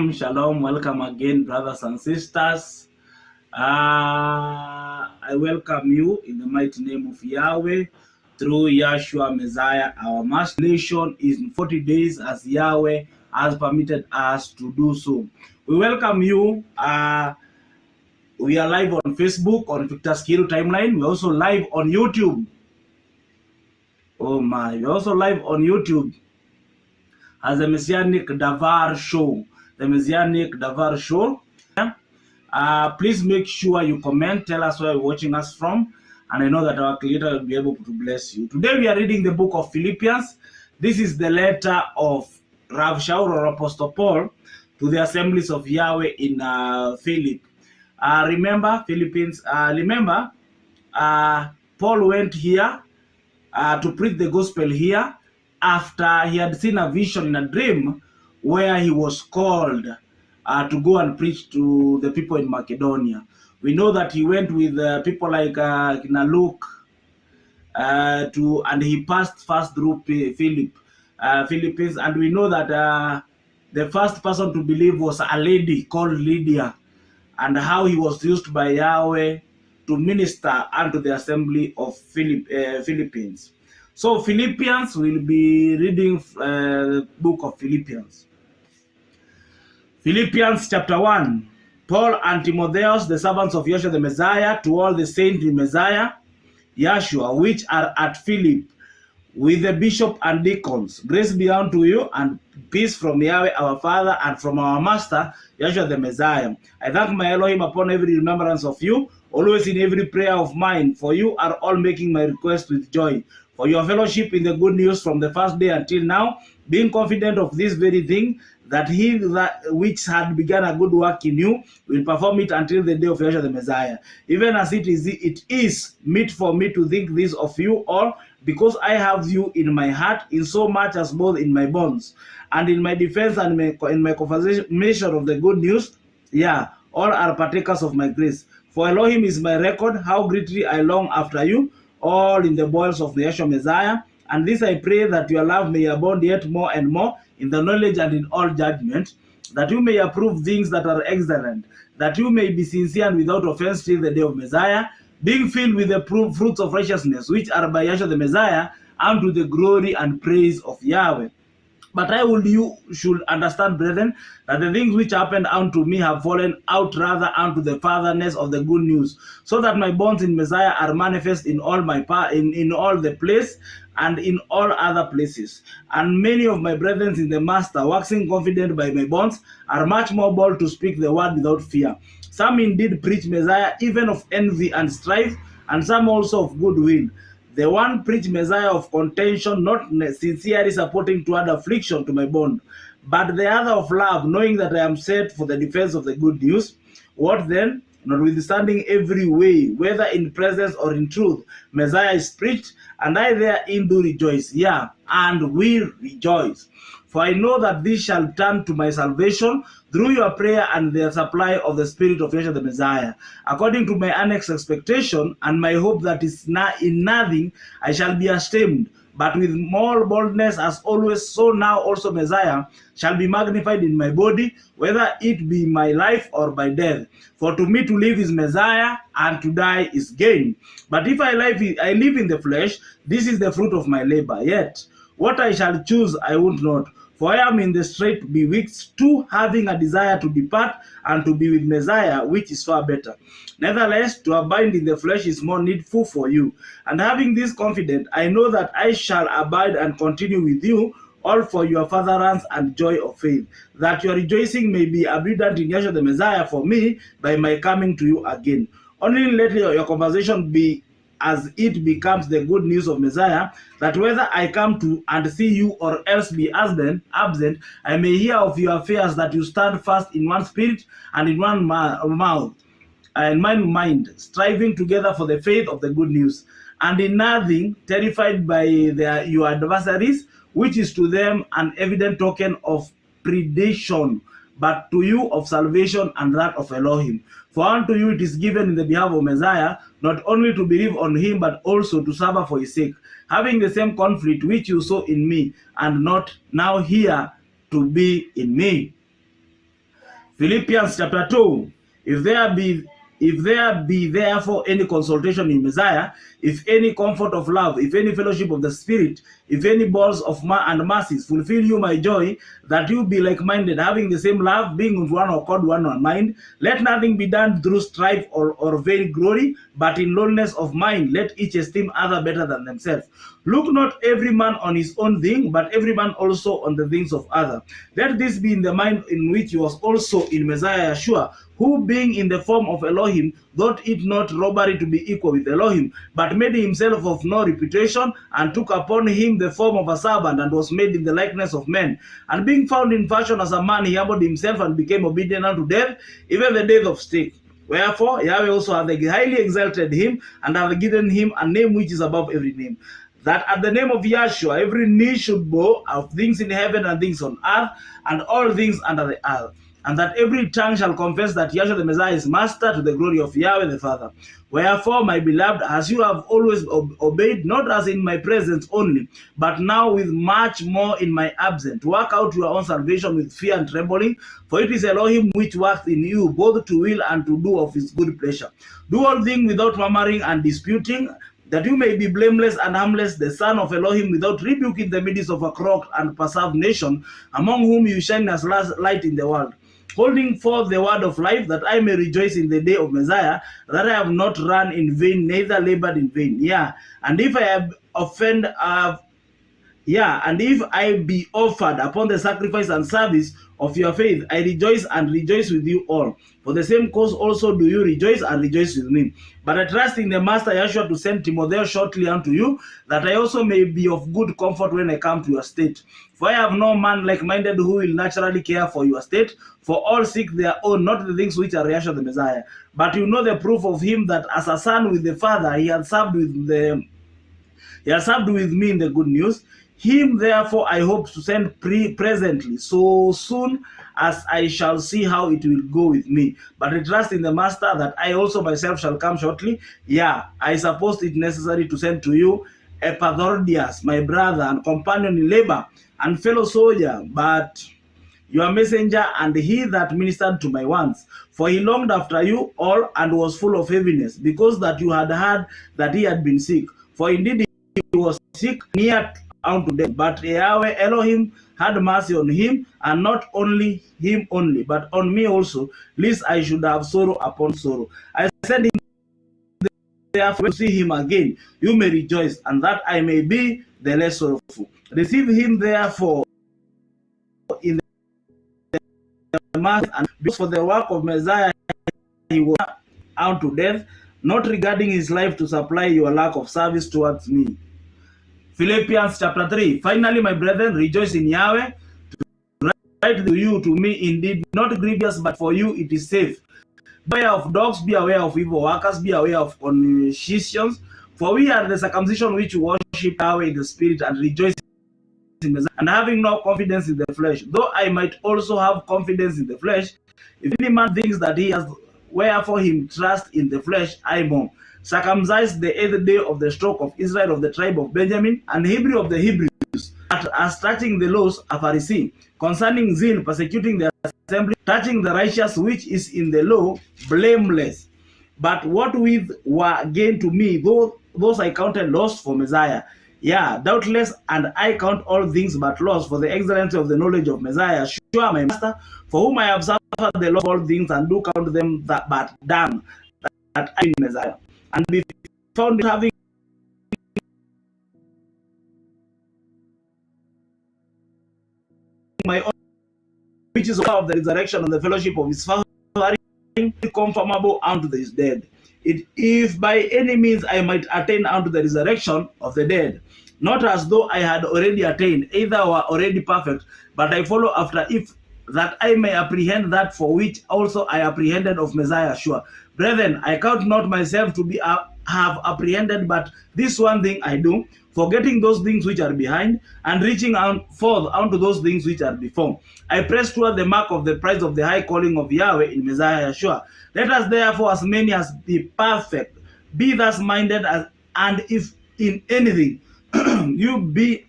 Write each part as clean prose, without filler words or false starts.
Shalom, shalom. Welcome again, brothers and sisters. I welcome you in the mighty name of Yahweh through Yahshua Messiah, our master. Nation is in 40 days as Yahweh has permitted us to do so. We welcome you. We are live on Facebook, on Victor's Kiru Timeline. We're also live on YouTube. Oh my, we're also live on YouTube as the Messianic Davar Show. The Messianic Davar Show. Please make sure you comment, tell us where you're watching us from, and I know that our Creator will be able to bless you. Today we are reading the book of Philippians. This is the letter of Rav Shaul or Apostle Paul to the assemblies of Yahweh in Philippi. Remember, Paul went here to preach the gospel here after he had seen a vision in a dream where he was called to go and preach to the people in Macedonia. We know that he went with people like Luke and he passed first through Philippians, and we know that the first person to believe was a lady called Lydia, and how he was used by Yahweh to minister unto the assembly of Philippians. So Philippians, will be reading the book of Philippians. Philippians chapter 1. Paul and Timotheus, the servants of Yahshua the Messiah, to all the saints in Messiah, Yahshua, which are at Philippi, with the bishop and deacons. Grace be unto you, and peace from Yahweh our Father, and from our Master, Yahshua the Messiah. I thank my Elohim upon every remembrance of you, always in every prayer of mine, for you are all making my request with joy, for your fellowship in the good news from the first day until now, being confident of this very thing, that he which had begun a good work in you will perform it until the day of Yahshua the Messiah. Even as it is meet for me to think this of you all, because I have you in my heart, in so much as both in my bonds and in my defense and in my confirmation of the good news, all are partakers of my grace. For Elohim is my record, how greatly I long after you, all in the boils of the Yahshua Messiah. And this I pray, that your love may abound yet more and more in the knowledge and in all judgment, that you may approve things that are excellent, that you may be sincere and without offense till the day of Messiah, being filled with the fruits of righteousness, which are by Yahshua the Messiah, unto the glory and praise of Yahweh. But you should understand, brethren, that the things which happened unto me have fallen out rather unto the furtherance of the good news, so that my bonds in Messiah are manifest in all my in all the place and in all other places. And many of my brethren in the Master, waxing confident by my bonds, are much more bold to speak the word without fear. Some indeed preach Messiah even of envy and strife, and some also of goodwill. The one preach Messiah of contention, not sincerely supporting toward affliction to my bond, but the other of love, knowing that I am set for the defense of the good news. What then? Notwithstanding every way, whether in presence or in truth, Messiah is preached, and I therein do rejoice, and will rejoice. For I know that this shall turn to my salvation through your prayer and the supply of the Spirit of Yahshua the Messiah, according to my earnest expectation and my hope, that is in nothing I shall be ashamed, but with more boldness as always, so now also Messiah shall be magnified in my body, whether it be my life or by death. For to me to live is Messiah, and to die is gain. But if I live in the flesh, this is the fruit of my labor. Yet what I shall choose I would not. For I am in the strait betwixt two, having a desire to depart and to be with Messiah, which is far better. Nevertheless, to abide in the flesh is more needful for you. And having this confidence, I know that I shall abide and continue with you, all for your furtherance and joy of faith, that your rejoicing may be abundant in Yahshua the Messiah for me by my coming to you again. Only let your conversation be as it becomes the good news of Messiah, that whether I come to and see you or else be absent, I may hear of your affairs, that you stand fast in one spirit and in one mouth and mind, striving together for the faith of the good news, and in nothing terrified by your adversaries, which is to them an evident token of predation, but to you of salvation and that of Elohim. For unto you it is given in the behalf of Messiah, not only to believe on him, but also to suffer for his sake, having the same conflict which you saw in me, and not now here to be in me. Philippians chapter 2. If there be therefore any consultation in Messiah, if any comfort of love, if any fellowship of the Spirit, if any balls of and mercies, fulfill you my joy, that you be like-minded, having the same love, being with one accord, one mind. Let nothing be done through strife or vain glory, but in lowliness of mind, let each esteem other better than themselves. Look not every man on his own thing, but every man also on the things of other. Let this be in the mind in which you was also in Messiah Yeshua, who being in the form of Elohim, thought it not robbery to be equal with Elohim, but made himself of no reputation, and took upon him the form of a servant, and was made in the likeness of men. And being found in fashion as a man, he humbled himself and became obedient unto death, even the death of stake. Wherefore Yahweh also hath highly exalted him, and hath given him a name which is above every name, that at the name of Yahshua every knee should bow, of things in heaven and things on earth, and all things under the earth, and that every tongue shall confess that Yahshua the Messiah is Master, to the glory of Yahweh the Father. Wherefore, my beloved, as you have always obeyed, not as in my presence only, but now with much more in my absence, work out your own salvation with fear and trembling, for it is Elohim which works in you, both to will and to do of his good pleasure. Do all things without murmuring and disputing, that you may be blameless and harmless, the son of Elohim, without rebuke in the midst of a corrupt and perverse nation, among whom you shine as light in the world, holding forth the word of life, that I may rejoice in the day of Messiah, that I have not run in vain, neither labored in vain. And if I have offended, and if I be offered upon the sacrifice and service of your faith, I rejoice and rejoice with you all. For the same cause also do you rejoice and rejoice with me. But I trust in the Master Yeshua to send Timotheo shortly unto you, that I also may be of good comfort when I come to your state. For I have no man like-minded who will naturally care for your state, for all seek their own, not the things which are Yeshua the Messiah. But you know the proof of him, that as a son with the Father, he has served with me in the good news. Him therefore I hope to send presently, so soon as I shall see how it will go with me. But I trust in the Master that I also myself shall come shortly. I suppose it necessary to send to you Epaphroditus, my brother and companion in labor and fellow soldier, but your messenger, and he that ministered to my wants. For he longed after you all, and was full of heaviness, because that you had heard that he had been sick. For indeed he was sick near unto death. But Yahweh Elohim had mercy on him, and not only him only, but on me also, lest I should have sorrow upon sorrow. I sent him therefore to see him again, you may rejoice, and that I may be the less sorrowful. Receive him therefore in the mass, and because for the work of Messiah he was unto death, not regarding his life to supply your lack of service towards me. Philippians chapter 3. Finally, my brethren, rejoice in Yahweh. To write to you, to me indeed not grievous, but for you it is safe. Be aware of dogs, be aware of evil workers, be aware of conscience. For we are the circumcision which worship Yahweh in the spirit, and rejoice in Messiah, and having no confidence in the flesh. Though I might also have confidence in the flesh, if any man thinks that he has wherefore him trust in the flesh, I more. Circumcised the 8th day of the stroke of Israel of the tribe of Benjamin, and Hebrew of the Hebrews, as touching the laws, a Pharisee, concerning zeal, persecuting the assembly, touching the righteous which is in the law, blameless. But what with were gain to me, those I counted loss for Messiah. Doubtless, and I count all things but loss for the excellency of the knowledge of Messiah, sure my Master, for whom I have suffered the loss of all things, and do count them but dung, that I am Messiah, and be found having my own, which is of the resurrection and the fellowship of his suffering, conformable unto his dead. If by any means I might attain unto the resurrection of the dead, not as though I had already attained, either were already perfect, but I follow after, if that I may apprehend that for which also I apprehended of Messiah sure. Brethren, I count not myself to be have apprehended, but this one thing I do, forgetting those things which are behind, and reaching forth unto those things which are before. I press toward the mark of the prize of the high calling of Yahweh in Messiah Yeshua. Let us therefore, as many as be perfect, be thus minded, and if in anything you be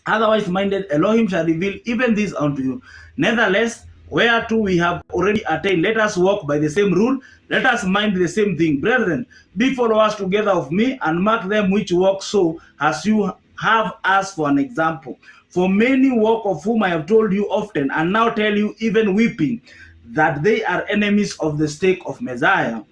otherwise minded, Elohim shall reveal even this unto you. Nevertheless, whereto we have already attained. Let us walk by the same rule. Let us mind the same thing. Brethren, be followers together of me, and mark them which walk so, as you have us for an example. For many walk, of whom I have told you often, and now tell you even weeping, that they are enemies of the stake of Messiah,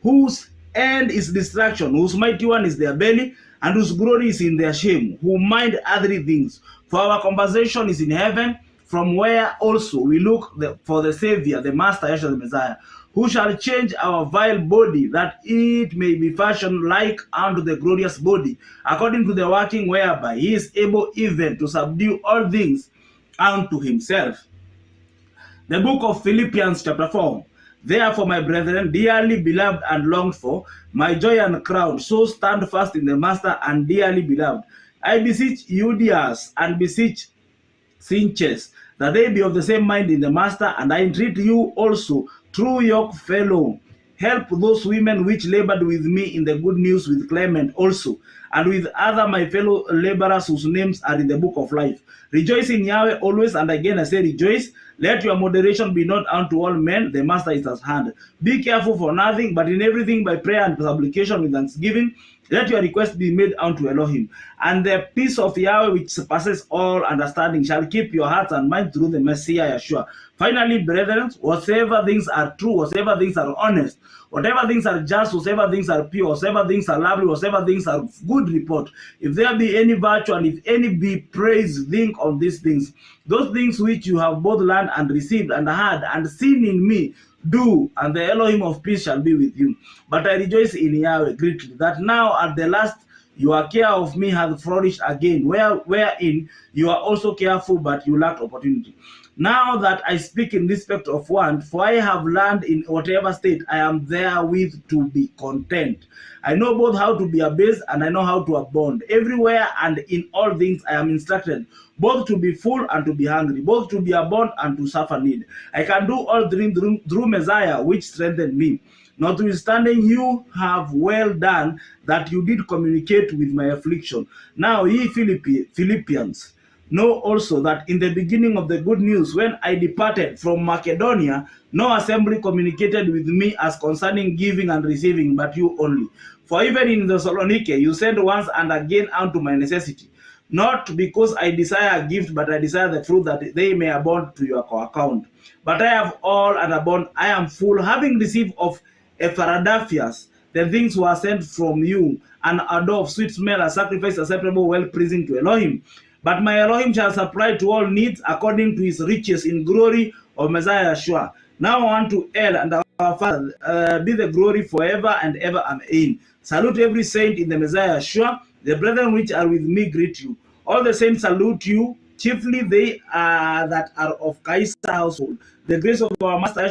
whose end is destruction, whose mighty one is their belly, and whose glory is in their shame, who mind earthly things. For our conversation is in heaven, from where also we look for the Savior, the Master, Yeshua the Messiah, who shall change our vile body, that it may be fashioned like unto the glorious body, according to the working whereby he is able even to subdue all things unto himself. The book of Philippians chapter 4. Therefore, my brethren, dearly beloved and longed for, my joy and crown, so stand fast in the Master and dearly beloved. I beseech Euodias and beseech Synches, that they be of the same mind in the Master, and I entreat you also, true yoke fellow, help those women which labored with me in the good news with Clement also, and with other my fellow laborers whose names are in the book of life. Rejoice in Yahweh always, and again I say rejoice. Let your moderation be known unto all men, the Master is at hand. Be careful for nothing, but in everything by prayer and supplication with thanksgiving, let your request be made unto Elohim. And the peace of Yahweh, which surpasses all understanding, shall keep your hearts and minds through the Messiah Yeshua. Finally, brethren, whatsoever things are true, whatsoever things are honest, whatever things are just, whatsoever things are pure, whatsoever things are lovely, whatsoever things are of good report, if there be any virtue and if any be praise, think on these things. Those things which you have both learned and received and heard and seen in me, do, and the Elohim of peace shall be with you. But I rejoice in Yahweh greatly, that now at the last your care of me hath flourished again, wherein you are also careful, but you lacked opportunity. Now that I speak in respect of want, for I have learned in whatever state I am therewith to be content. I know both how to be abased and I know how to abound. Everywhere and in all things I am instructed, both to be full and to be hungry, both to be abundant and to suffer need. I can do all things through Messiah, which strengthened me. Notwithstanding, you have well done that you did communicate with my affliction. Now ye Philippians, know also that in the beginning of the good news, when I departed from Macedonia, no assembly communicated with me as concerning giving and receiving, but you only. For even in Thessalonica you sent once and again unto my necessity, not because I desire a gift, but I desire the fruit, that they may abound to your account. But I have all and abound, I am full, having received of Epaphroditus the things were sent from you, an odor of sweet smell, a sacrifice acceptable, well pleasing to Elohim. But my Elohim shall supply to all needs according to his riches in glory of Messiah Yeshua. Now unto El and our Father be the glory forever and ever. Amen. Salute every saint in the Messiah Yeshua. The brethren which are with me greet you. All the saints salute you, chiefly they that are of Kaiser household. The grace of our Master